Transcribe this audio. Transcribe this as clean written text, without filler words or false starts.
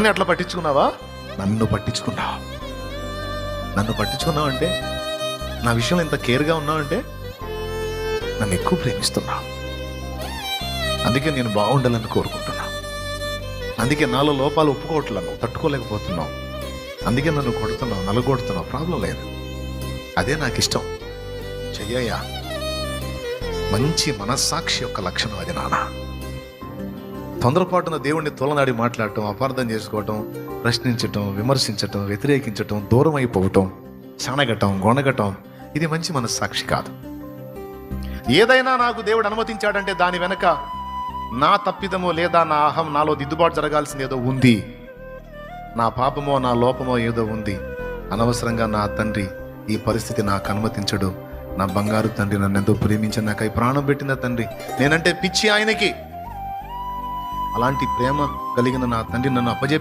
అట్లా పట్టించుకున్నావా? నన్ను పట్టించుకున్నావు. నన్ను పట్టించుకున్నావు అంటే, నా విషయంలో ఇంత కేర్గా ఉన్నావు అంటే నన్ను ఎక్కువ ప్రేమిస్తున్నావు. అందుకే నేను బాగుండాలని కోరుకుంటున్నా. అందుకే నాలో లోపాలు ఒప్పుకోవట్లను తట్టుకోలేకపోతున్నావు. అందుకే నన్ను కొడుతున్నావు, నలుగొడుతున్నావు. ప్రాబ్లం లేదు, అదే నాకు ఇష్టం. చెయ్యయ్యా. మంచి మనస్సాక్షి యొక్క లక్షణం అది నాన్న. తొందరపాటున దేవుణ్ణి తోలనాడి మాట్లాడటం, అపార్థం చేసుకోవటం, ప్రశ్నించటం, విమర్శించటం, వ్యతిరేకించటం, దూరం అయిపోవటం, సనగటం, గొనగటం, ఇది మంచి మనస్సాక్షి కాదు. ఏదైనా నాకు దేవుడు అనుమతించాడంటే దాని వెనక నా తప్పిదమో లేదా నా అహం, నాలో దిద్దుబాటు జరగాల్సింది ఏదో ఉంది. నా పాపమో నా లోపమో ఏదో ఉంది. అనవసరంగా నా తండ్రి ఈ పరిస్థితి నాకు అనుమతించడు. నా బంగారు తండ్రి నన్ను ఎంతో ప్రేమించి నాకై ప్రాణం పెట్టిన తండ్రి, నేనంటే పిచ్చి ఆయనకి. అలాంటి ప్రేమ కలిగిన నా తండ్రి నన్ను అప్పజెప్పి